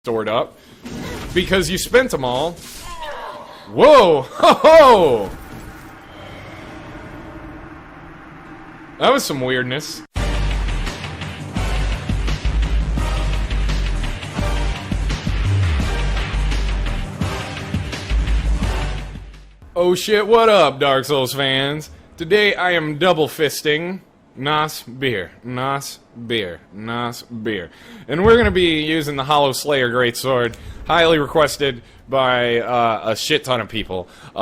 stored up because you spent them all. Whoa! Ho ho! That was some weirdness. Oh shit, what up, Dark Souls fans? Today I am double fisting Nos beer. Nos beer. Nos beer. And we're gonna be using the Hollow Slayer Greatsword, highly requested by a shit ton of people. So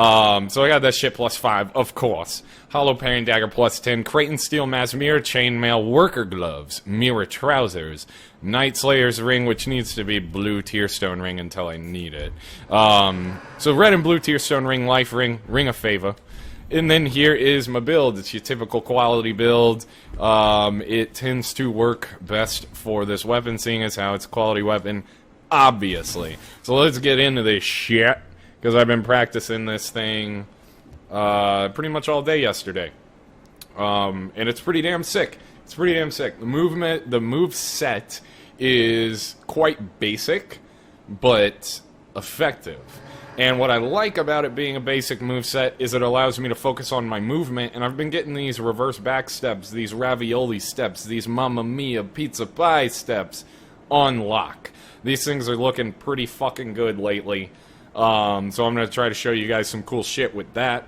I got that shit +5, of course. Hollow Parry Dagger +10, Creighton Steel Mask Mirror, Chainmail, Worker Gloves, Mirror Trousers, Night Slayer's Ring, which needs to be Blue Tearstone Ring until I need it. So Red and Blue Tearstone Ring, Life Ring, Ring of Favor. And then here is my build. It's your typical quality build. It tends to work best for this weapon, seeing as how it's a quality weapon, obviously. So let's get into this shit, because I've been practicing this thing pretty much all day yesterday. And it's pretty damn sick. It's pretty damn sick. The move set is quite basic, but effective. And what I like about it being a basic moveset is it allows me to focus on my movement, and I've been getting these reverse back steps, these ravioli steps, these Mamma Mia pizza pie steps on lock. These things are looking pretty fucking good lately. So I'm going to try to show you guys some cool shit with that.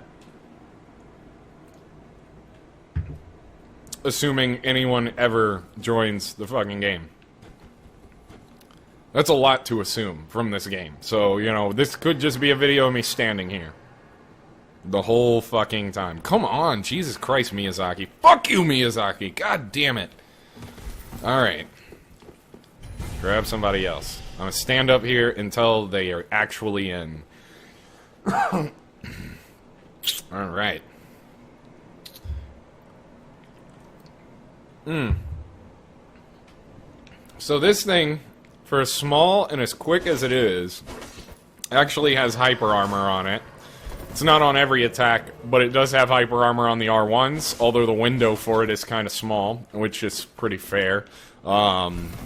Assuming anyone ever joins the fucking game. That's a lot to assume from this game. So, you know, this could just be a video of me standing here the whole fucking time. Come on, Jesus Christ, Miyazaki. Fuck you, Miyazaki. God damn it. Alright. Grab somebody else. I'm gonna stand up here until they are actually in. Alright. So this thing, for as small and as quick as it is, actually has hyper armor on it. It's not on every attack, but it does have hyper armor on the R1s, although the window for it is kind of small, which is pretty fair,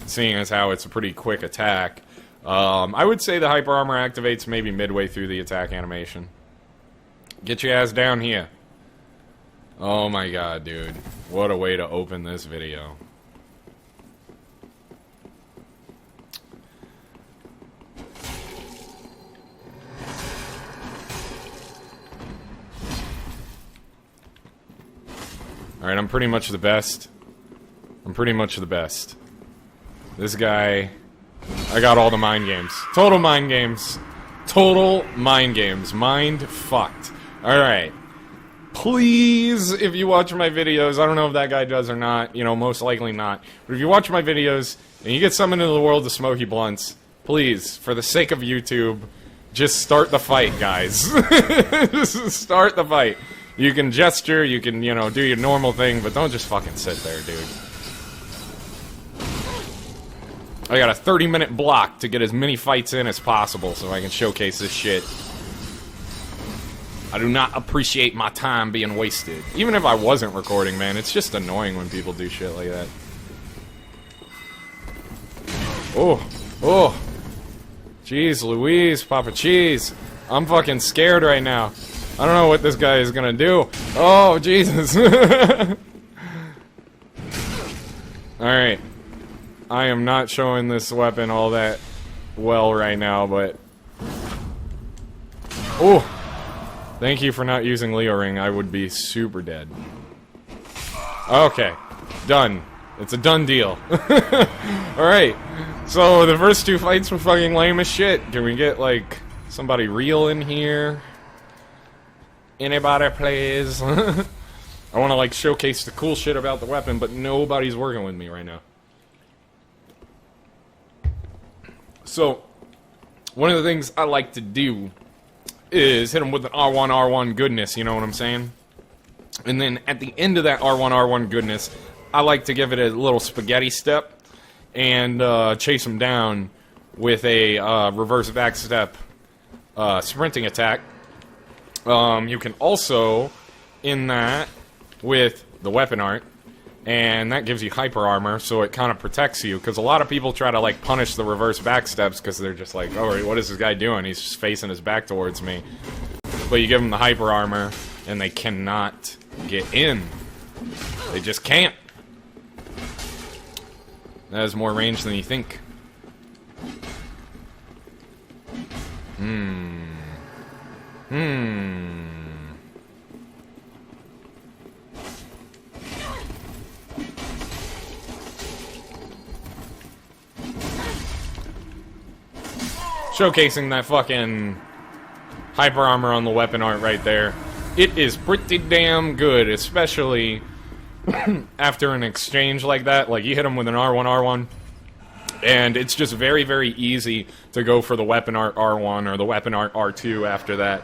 seeing as how it's a pretty quick attack. I would say the hyper armor activates maybe midway through the attack animation. Get your ass down here. Oh my god, dude. What a way to open this video. Alright, I'm pretty much the best. I'm pretty much the best. This guy... I got all the mind games. Total mind games. Total mind games. Mind fucked. Alright. Please, if you watch my videos, I don't know if that guy does or not, you know, most likely not. But if you watch my videos, and you get summoned into the world of Smoky Blunts, please, for the sake of YouTube, just start the fight, guys. Just start the fight. You can gesture, you can, you know, do your normal thing, but don't just fucking sit there, dude. I got a 30-minute block to get as many fights in as possible so I can showcase this shit. I do not appreciate my time being wasted. Even if I wasn't recording, man, it's just annoying when people do shit like that. Oh, oh. Jeez Louise, Papa Cheese. I'm fucking scared right now. I don't know what this guy is gonna do. Oh, Jesus. Alright. I am not showing this weapon all that well right now, but... Oh! Thank you for not using Leo Ring. I would be super dead. Okay. Done. It's a done deal. Alright. So, the first two fights were fucking lame as shit. Can we get, like, somebody real in here? Anybody, please? I want to, like, showcase the cool shit about the weapon, but nobody's working with me right now. So, one of the things I like to do is hit them with an R1 goodness, you know what I'm saying? And then at the end of that R1 goodness, I like to give it a little spaghetti step and chase them down with a reverse back step sprinting attack. You can also, in that, with the weapon art, and that gives you hyper armor, so it kind of protects you, because a lot of people try to, like, punish the reverse backsteps, because they're just like, oh, what is this guy doing? He's just facing his back towards me. But you give them the hyper armor, and they cannot get in. They just can't. That has more range than you think. Showcasing that fucking hyper armor on the weapon art right there. It is pretty damn good, especially after an exchange like that. Like, you hit him with an R1, and it's just very, very easy to go for the weapon art R1 or the weapon art R2 after that.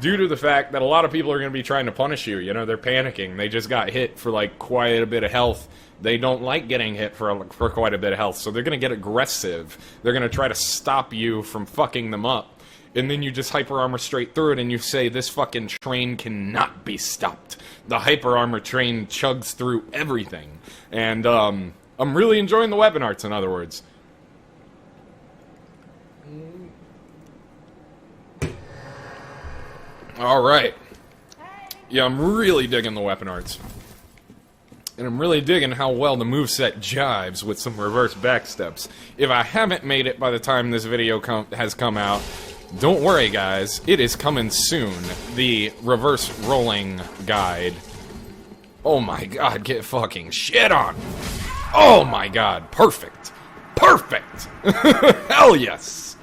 Due to the fact that a lot of people are going to be trying to punish you. You know, they're panicking. They just got hit for, like, quite a bit of health. They don't like getting hit for quite a bit of health, so they're going to get aggressive. They're going to try to stop you from fucking them up. And then you just hyper armor straight through it, and you say, this fucking train cannot be stopped. The hyper armor train chugs through everything. And, I'm really enjoying the weapon arts, in other words. Alright. Yeah, I'm really digging the weapon arts. And I'm really digging how well the moveset jives with some reverse backsteps. If I haven't made it by the time this video has come out, don't worry, guys. It is coming soon. The reverse rolling guide. Oh my god, get fucking shit on. Oh my god, perfect. Perfect! Hell yes!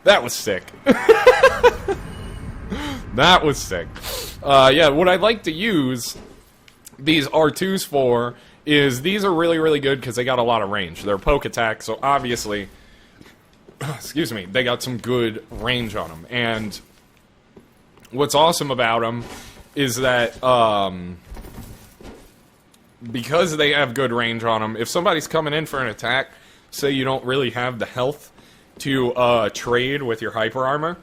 That was sick. That was sick. Yeah, what I'd like to use these R2s for is these are really, really good because they got a lot of range. They're poke attacks, so obviously, excuse me, they got some good range on them. And what's awesome about them is that because they have good range on them, if somebody's coming in for an attack, say you don't really have the health to trade with your hyper armor,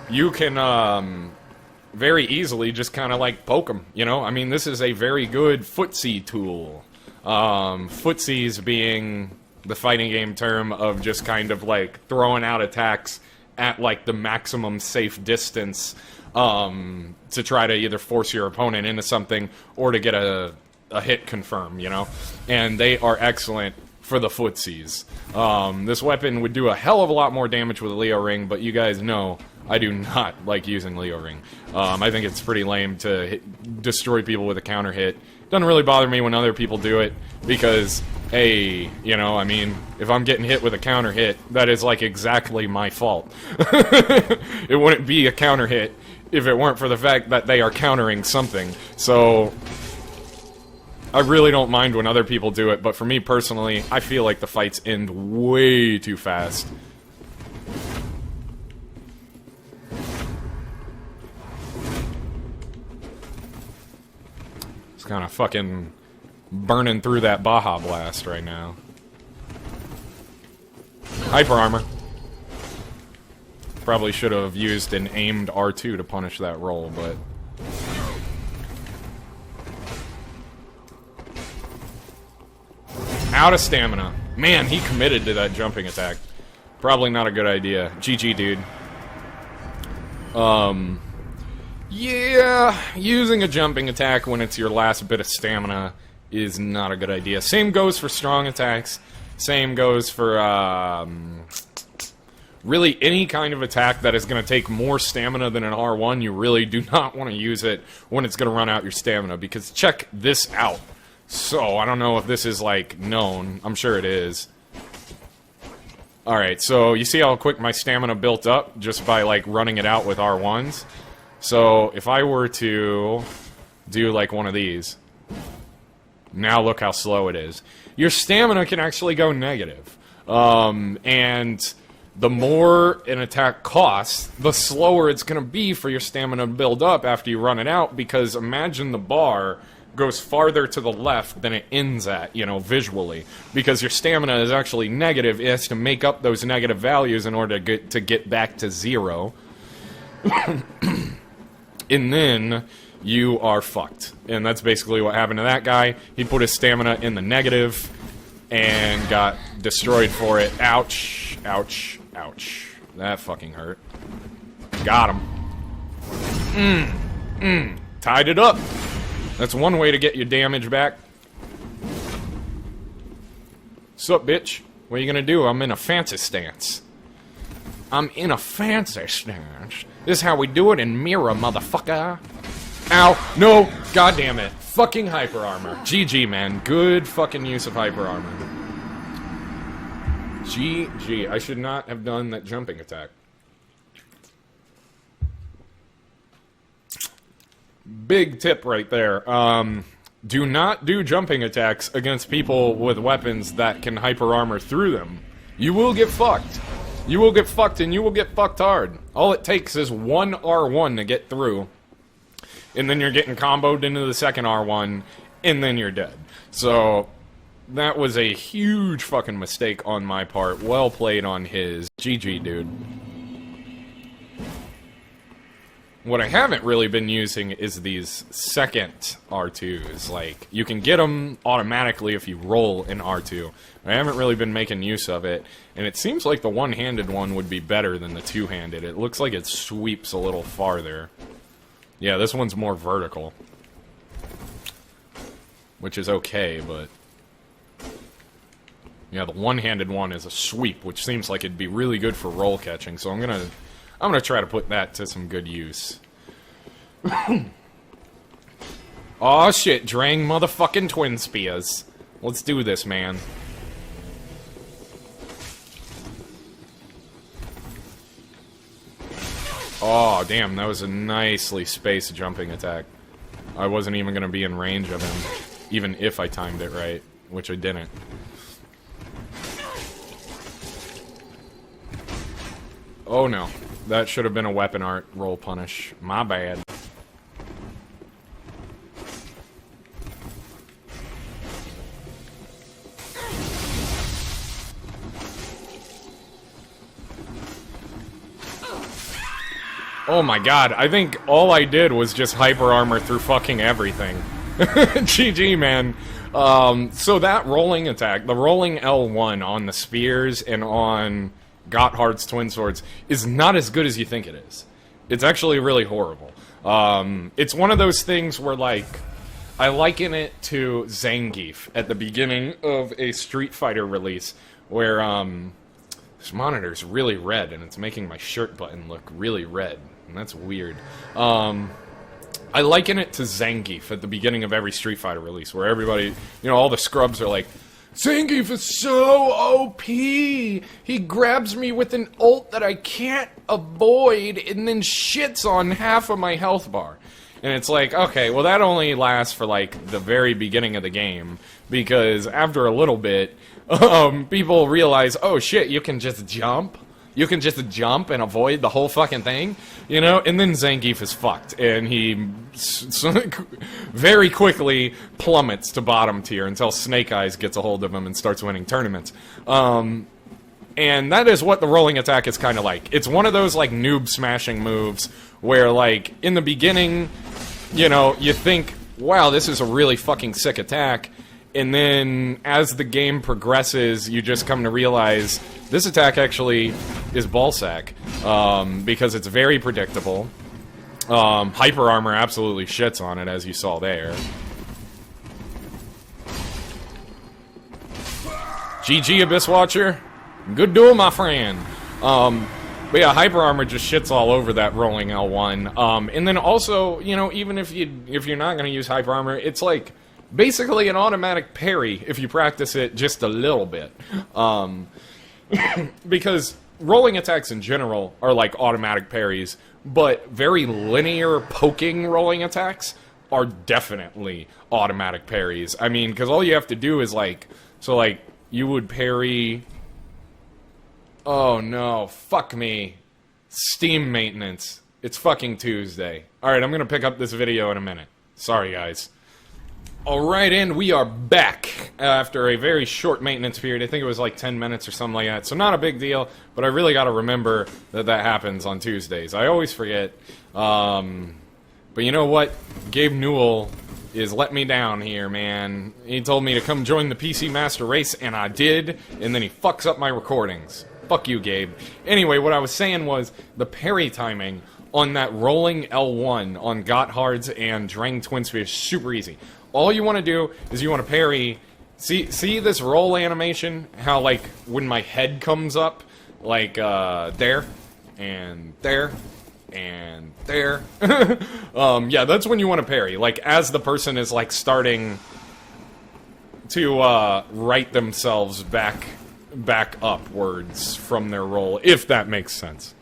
you can very easily just kind of like poke them, you know? I mean, this is a very good footsie tool. Footsies being the fighting game term of just kind of like throwing out attacks at like the maximum safe distance to try to either force your opponent into something or to get a hit confirm, you know? And they are excellent for the footsies. This weapon would do a hell of a lot more damage with a Leo Ring, but you guys know I do not like using Leo Ring. I think it's pretty lame to destroy people with a counter hit. Doesn't really bother me when other people do it, because, hey, you know, I mean, if I'm getting hit with a counter hit, that is, like, exactly my fault. It wouldn't be a counter hit if it weren't for the fact that they are countering something. So I really don't mind when other people do it, but for me personally, I feel like the fights end way too fast. It's kind of fucking burning through that Baja Blast right now. Hyper armor. Probably should have used an aimed R2 to punish that roll, but out of stamina. Man, he committed to that jumping attack. Probably not a good idea. GG, dude. Yeah, using a jumping attack when it's your last bit of stamina is not a good idea. Same goes for strong attacks. Same goes for, really any kind of attack that is going to take more stamina than an R1. You really do not want to use it when it's going to run out your stamina, because check this out. So, I don't know if this is, like, known. I'm sure it is. Alright, so you see how quick my stamina built up just by, like, running it out with R1s? So, if I were to do, like, one of these, now look how slow it is. Your stamina can actually go negative. And the more an attack costs, the slower it's going to be for your stamina to build up after you run it out, because imagine the bar goes farther to the left than it ends at, you know, visually. Because your stamina is actually negative, it has to make up those negative values in order to get back to zero. And then you are fucked. And that's basically what happened to that guy. He put his stamina in the negative and got destroyed for it. Ouch, ouch, ouch. That fucking hurt. Got him. Tied it up. That's one way to get your damage back. Sup, bitch? What are you gonna do? I'm in a fancy stance. I'm in a fancy stance. This is how we do it in Mira, motherfucker. Ow. No. God damn it. Fucking hyper armor. GG, man. Good fucking use of hyper armor. GG. I should not have done that jumping attack. Big tip right there. Do not do jumping attacks against people with weapons that can hyper armor through them. You will get fucked. You will get fucked, and you will get fucked hard. All it takes is one R1 to get through, and then you're getting comboed into the second R1, and then you're dead. So, that was a huge fucking mistake on my part. Well played on his. GG, dude. What I haven't really been using is these second R2s. Like, you can get them automatically if you roll in R2. I haven't really been making use of it, and it seems like the one-handed one would be better than the two-handed. It looks like it sweeps a little farther. Yeah, this one's more vertical. Which is okay, but... yeah, the one-handed one is a sweep, which seems like it'd be really good for roll catching, so I'm gonna try to put that to some good use. Aw, shit, Drang motherfucking twin spears. Let's do this, man. Oh, damn, that was a nicely spaced jumping attack. I wasn't even gonna be in range of him, even if I timed it right, which I didn't. Oh no. That should have been a weapon art roll punish. My bad. Oh my god, I think all I did was just hyper armor through fucking everything. GG, man. So that rolling attack, the rolling L1 on the spears and on Gotthard's twin swords is not as good as you think it is. It's actually really horrible. It's one of those things where, like, I liken it to Zangief at the beginning of a Street Fighter release, where, this monitor's really red, and it's making my shirt button look really red, and that's weird. I liken it to Zangief at the beginning of every Street Fighter release, where everybody, you know, all the scrubs are like, Zangief is so OP! He grabs me with an ult that I can't avoid and then shits on half of my health bar. And it's like, okay, well that only lasts for like the very beginning of the game, because after a little bit, people realize, oh shit, you can just jump? You can just jump and avoid the whole fucking thing, you know? And then Zangief is fucked, and he very quickly plummets to bottom tier until Snake Eyes gets a hold of him and starts winning tournaments. And that is what the rolling attack is kind of like. It's one of those, like, noob smashing moves where, like, in the beginning, you know, you think, wow, this is a really fucking sick attack. And then, as the game progresses, you just come to realize this attack actually is ballsack, because it's very predictable. Hyper Armor absolutely shits on it, as you saw there. GG, Abyss Watcher. Good duel, my friend. But yeah, Hyper Armor just shits all over that rolling L1. And then also, you know, even if you're not going to use Hyper Armor, it's like basically an automatic parry if you practice it just a little bit. Because rolling attacks in general are like automatic parries, but very linear poking rolling attacks are definitely automatic parries. I mean, because all you have to do is like, so like, you would parry... Oh no, fuck me. Steam maintenance. It's fucking Tuesday. Alright, I'm gonna pick up this video in a minute. Sorry, guys. Alright, and we are back after a very short maintenance period. I think it was like 10 minutes or something like that. So not a big deal, but I really gotta remember that that happens on Tuesdays. I always forget. But you know what? Gabe Newell is let me down here, man. He told me to come join the PC Master Race, and I did, and then he fucks up my recordings. Fuck you, Gabe. Anyway, what I was saying was the parry timing on that rolling L1 on Gotthard's and Drang Twin Spear is super easy. All you want to do is you want to parry. See this roll animation? How, like, when my head comes up, like, there, and there, and there. Yeah, that's when you want to parry. Like, as the person is, like, starting to, right themselves back upwards from their roll, if that makes sense.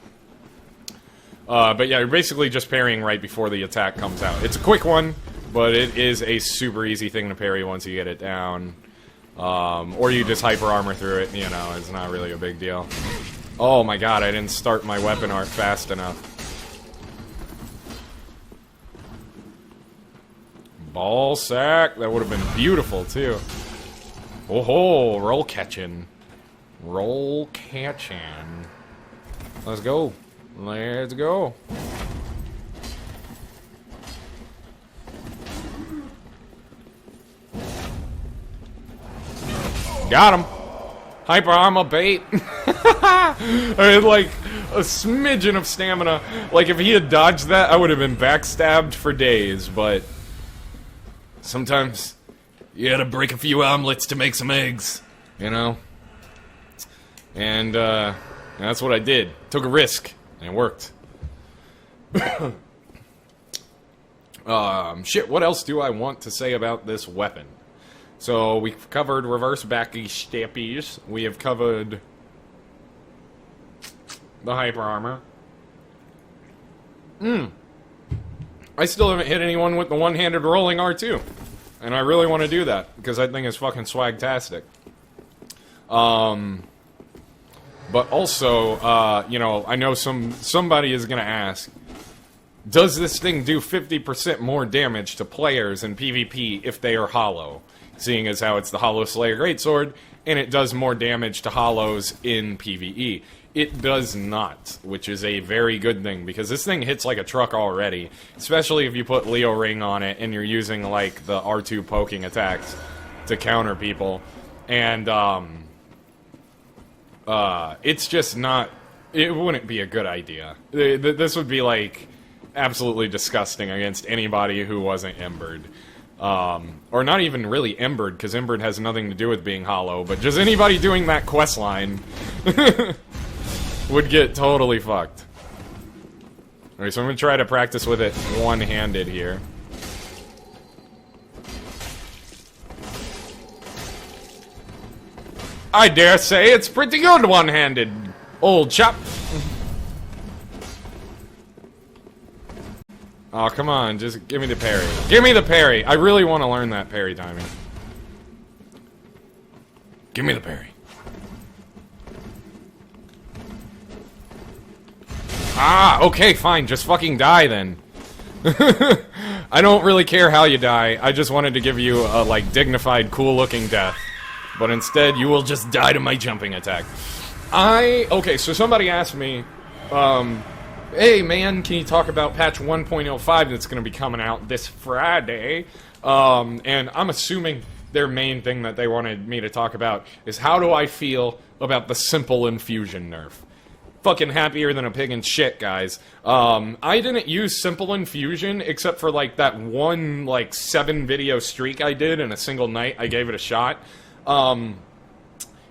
But yeah, you're basically just parrying right before the attack comes out. It's a quick one, but it is a super easy thing to parry once you get it down. Or you just hyper armor through it, you know, it's not really a big deal. Oh my god, I didn't start my weapon art fast enough. Ball sack, that would have been beautiful too. Oh ho, roll catching. Roll catching. Let's go. Let's go. Got him. Hyper armor bait. I had like a smidgen of stamina. Like if he had dodged that, I would have been backstabbed for days, but sometimes you gotta break a few omelets to make some eggs, you know? And that's what I did. Took a risk, and it worked. Shit, what else do I want to say about this weapon? So, we've covered reverse backy steppies. We have covered the hyper armor. I still haven't hit anyone with the one-handed rolling R2. And I really want to do that, because that thing is fucking swagtastic. But also, you know, I know somebody is gonna ask, does this thing do 50% more damage to players in PvP if they are hollow? Seeing as how it's the Hollow Slayer Greatsword, and it does more damage to hollows in PvE. It does not, which is a very good thing, because this thing hits like a truck already, especially if you put Leo Ring on it and you're using, like, the R2 poking attacks to counter people. And, it's just not... It wouldn't be a good idea. This would be, like, absolutely disgusting against anybody who wasn't Embered. Or not even really Embered, because Embered has nothing to do with being hollow, but just anybody doing that quest line would get totally fucked. Alright, so I'm gonna try to practice with it one-handed here. I dare say it's pretty good one-handed, old chap. Oh, come on, just give me the parry. Give me the parry! I really want to learn that parry timing. Give me the parry. Ah, okay, fine, just fucking die then. I don't really care how you die, I just wanted to give you a, like, dignified, cool-looking death. But instead, you will just die to my jumping attack. Okay, so somebody asked me, hey man, can you talk about patch 1.05 that's going to be coming out this Friday? And I'm assuming their main thing that they wanted me to talk about is how do I feel about the simple infusion nerf. Fucking happier than a pig in shit, guys. I didn't use simple infusion except for like that one like 7-video streak I did in a single night. I gave it a shot.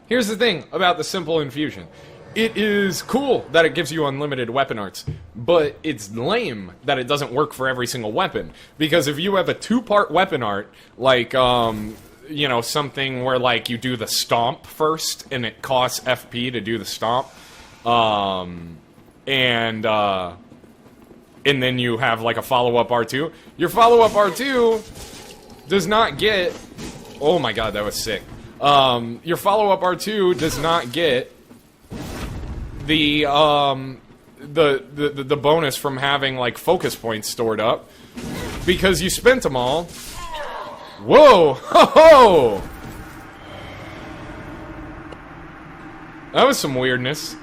Here's the thing about the simple infusion. It is cool that it gives you unlimited weapon arts, but it's lame that it doesn't work for every single weapon. Because if you have a 2-part weapon art, like, you know, something where, like, you do the stomp first, and it costs FP to do the stomp, and then you have, like, a follow-up R2, your follow-up R2 does not get... Oh my god, that was sick. Your follow-up R2 does not get the bonus from having, like, focus points stored up, because you spent them all. Whoa! Ho ho! That was some weirdness.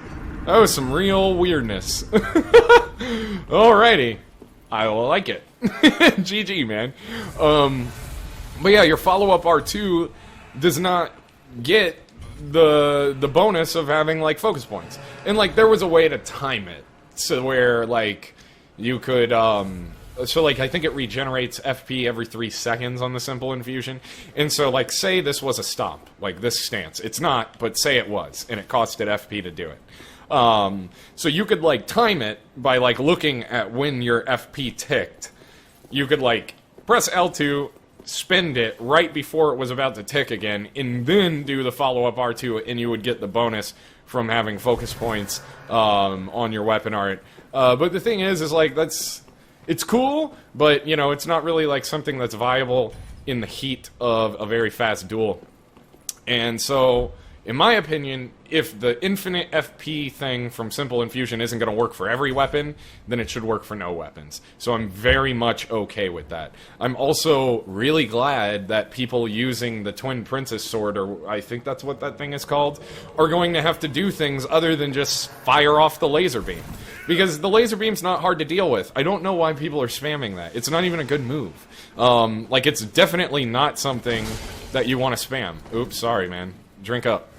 That was some real weirdness. Alrighty. I like it. GG, man. But yeah, your follow-up R2 does not get the bonus of having, like, focus points. And, like, there was a way to time it, so where, like, you could, so, like, I think it regenerates FP every 3 seconds on the Simple Infusion. And so, like, say this was a stomp, like this stance. It's not, but say it was, and it costed FP to do it. So you could, like, time it by, like, looking at when your FP ticked. You could, like, press L2, spend it right before it was about to tick again, and then do the follow-up R2, and you would get the bonus from having focus points on your weapon art. But the thing is like, it's cool, but, you know, it's not really, like, something that's viable in the heat of a very fast duel. And so, in my opinion, if the infinite FP thing from Simple Infusion isn't going to work for every weapon, then it should work for no weapons. So I'm very much okay with that. I'm also really glad that people using the Twin Princess Sword, or I think that's what that thing is called, are going to have to do things other than just fire off the laser beam. Because the laser beam's not hard to deal with. I don't know why people are spamming that. It's not even a good move. Like, it's definitely not something that you want to spam. Oops, sorry, man. Drink up.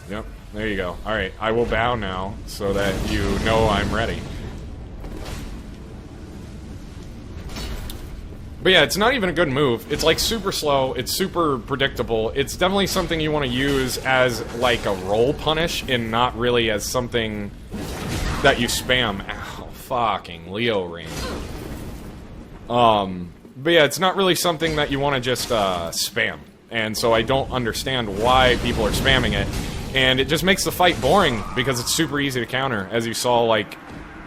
Yep, there you go. Alright, I will bow now, so that you know I'm ready. But yeah, it's not even a good move. It's, like, super slow, it's super predictable. It's definitely something you want to use as, like, a roll punish, and not really as something that you spam. Ow, fucking Leo ring. But yeah, it's not really something that you want to just, spam. And so I don't understand why people are spamming it. And it just makes the fight boring, because it's super easy to counter, as you saw, like,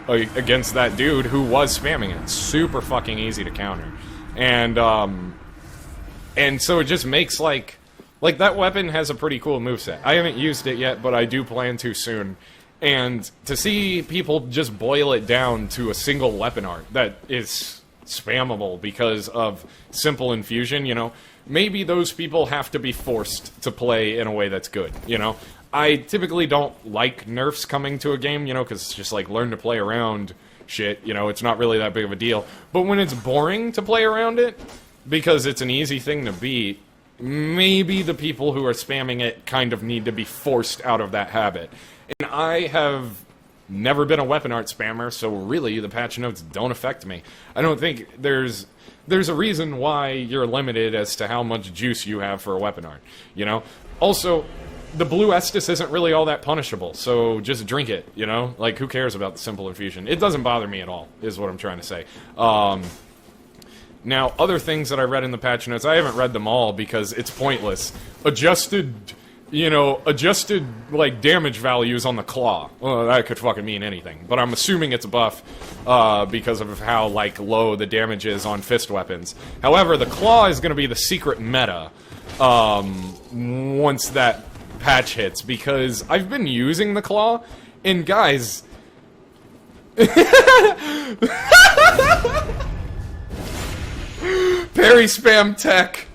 against that dude who was spamming it. It's super fucking easy to counter. And so it just makes, like, that weapon has a pretty cool moveset. I haven't used it yet, but I do plan to soon. And to see people just boil it down to a single weapon art that is spammable because of Simple Infusion, you know, maybe those people have to be forced to play in a way that's good, you know? I typically don't like nerfs coming to a game, you know, because it's just like learn to play around shit, you know, it's not really that big of a deal. But when it's boring to play around it, because it's an easy thing to beat, maybe the people who are spamming it kind of need to be forced out of that habit. And I have never been a weapon art spammer, so really the patch notes don't affect me. I don't think there's a reason why you're limited as to how much juice you have for a weapon art, you know? Also, the blue Estus isn't really all that punishable, so just drink it, you know? Like, who cares about the Simple Infusion? It doesn't bother me at all, is what I'm trying to say. Now, other things that I read in the patch notes, I haven't read them all because it's pointless. Adjusted, like, damage values on the claw. Well, that could fucking mean anything, but I'm assuming it's a buff because of how, like, low the damage is on fist weapons. However, the claw is going to be the secret meta once that patch hits, because I've been using the claw, and guys... Parry spam tech.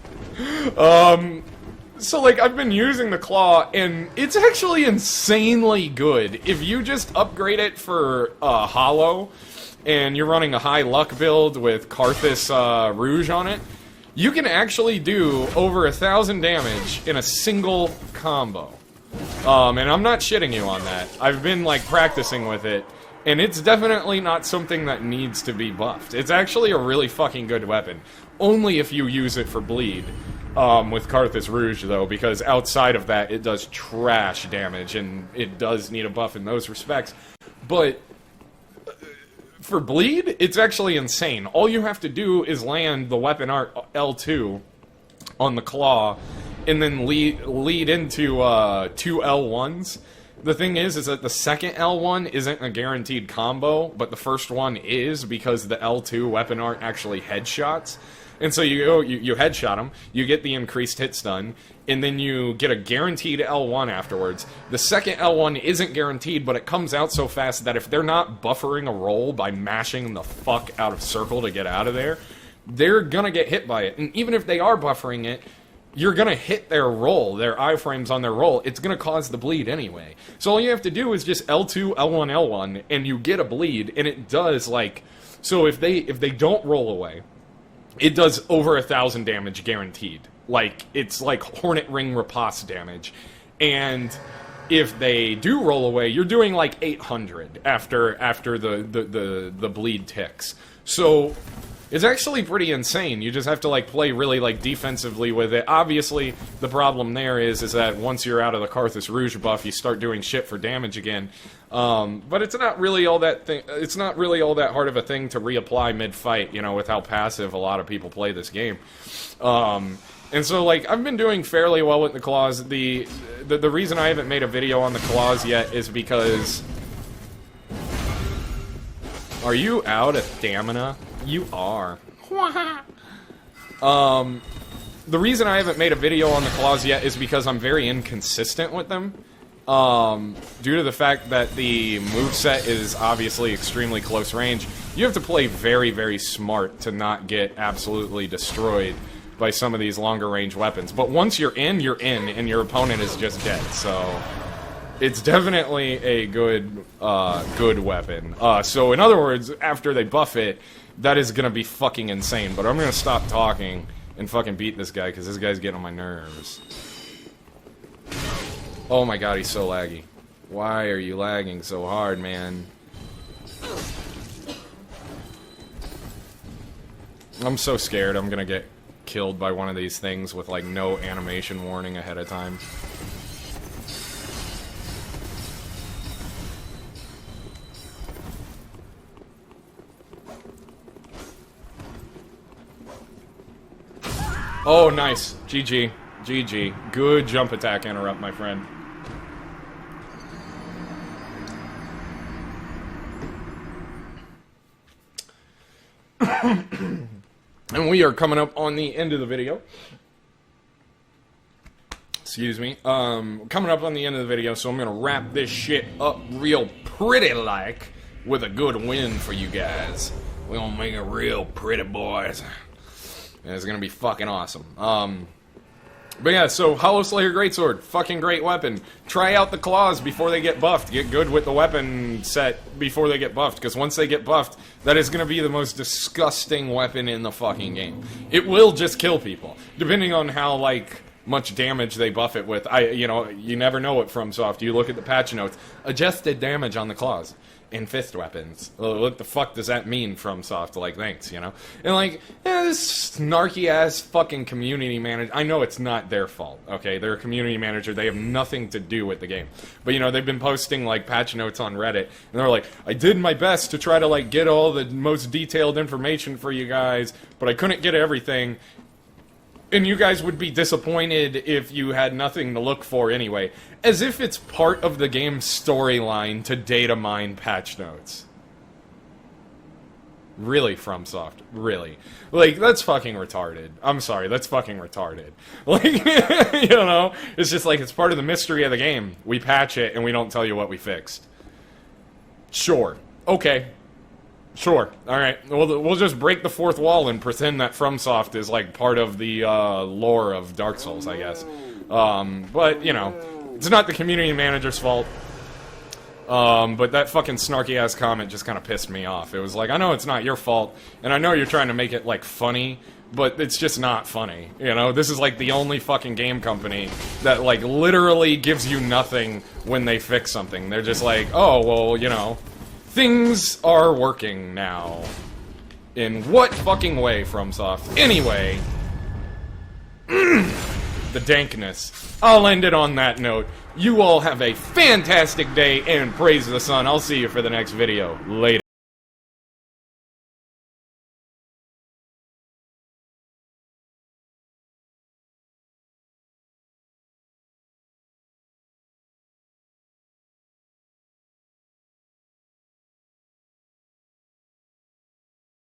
So, like, I've been using the claw, and it's actually insanely good. If you just upgrade it for hollow, and you're running a high luck build with Karthus Rouge on it, you can actually do over 1,000 damage in a single combo. And I'm not shitting you on that. I've been, like, practicing with it, and it's definitely not something that needs to be buffed. It's actually a really fucking good weapon. Only if you use it for bleed. With Karthus Rouge, though, because outside of that, it does trash damage, and it does need a buff in those respects. But for bleed, it's actually insane. All you have to do is land the weapon art L2 on the claw, and then lead into 2 L1s. The thing is that the second L1 isn't a guaranteed combo, but the first one is, because the L2 weapon art actually headshots. And so you go, you headshot them, you get the increased hit stun, and then you get a guaranteed L1 afterwards. The second L1 isn't guaranteed, but it comes out so fast that if they're not buffering a roll by mashing the fuck out of circle to get out of there, they're gonna get hit by it. And even if they are buffering it, you're gonna hit their roll, their iframes on their roll. It's gonna cause the bleed anyway. So all you have to do is just L2, L1, L1, and you get a bleed, and it does, like... So if they don't roll away, it does over 1,000 damage guaranteed. Like, it's like Hornet Ring Riposte damage. And if they do roll away, you're doing like 800 after the bleed ticks. So... It's actually pretty insane. You just have to, like, play really, like, defensively with it. Obviously, the problem there is that once you're out of the Carthus Rouge buff, you start doing shit for damage again. But it's not really all that it's not really all that hard of a thing to reapply mid-fight, you know, with how passive a lot of people play this game. And so, like, I've been doing fairly well with the claws. The reason I haven't made a video on the claws yet is because... Are you out of stamina? You are. The reason I haven't made a video on the claws yet is because I'm very inconsistent with them. Due to the fact that the moveset is obviously extremely close range, you have to play very, very smart to not get absolutely destroyed by some of these longer range weapons. But once you're in, and your opponent is just dead, so... It's definitely a good weapon. So in other words, after they buff it, that is gonna be fucking insane. But I'm gonna stop talking and fucking beat this guy, because this guy's getting on my nerves. Oh my god, he's so laggy. Why are you lagging so hard, man? I'm so scared I'm gonna get killed by one of these things with, like, no animation warning ahead of time. Oh, nice. GG. GG. Good jump attack interrupt, my friend. And we are coming up on the end of the video. Excuse me. Coming up on the end of the video, so I'm gonna wrap this shit up real pretty-like with a good win for you guys. We're gonna make it real pretty, boys. And it's gonna be fucking awesome. But yeah, so Hollow Slayer Greatsword, fucking great weapon. Try out the claws before they get buffed. Get good with the weapon set before they get buffed, because once they get buffed, that is gonna be the most disgusting weapon in the fucking game. It will just kill people, depending on how, like, much damage they buff it with. You know, you never know it FromSoft. You look at the patch notes. Adjusted damage on the claws. In fist weapons. What the fuck does that mean, FromSoft? Like, thanks, you know? And, like, this snarky-ass fucking community manager... I know it's not their fault, okay? They're a community manager. They have nothing to do with the game. But, you know, they've been posting, like, patch notes on Reddit, and they're like, I did my best to try to, like, get all the most detailed information for you guys, but I couldn't get everything. And you guys would be disappointed if you had nothing to look for anyway. As if it's part of the game's storyline to data mine patch notes. Really, FromSoft? Really? Like, that's fucking retarded. I'm sorry, that's fucking retarded. Like, you know? It's just like, it's part of the mystery of the game. We patch it and we don't tell you what we fixed. Sure. Okay. Sure. Alright. We'll just break the fourth wall and pretend that FromSoft is, like, part of the lore of Dark Souls, I guess. But, you know, it's not the community manager's fault. But that fucking snarky-ass comment just kind of pissed me off. It was like, I know it's not your fault, and I know you're trying to make it, like, funny, but it's just not funny, you know? This is, like, the only fucking game company that, like, literally gives you nothing when they fix something. They're just like, oh, well, you know... Things are working now. In what fucking way, FromSoft? Anyway. The dankness. I'll end it on that note. You all have a fantastic day and praise the sun. I'll see you for the next video. Later.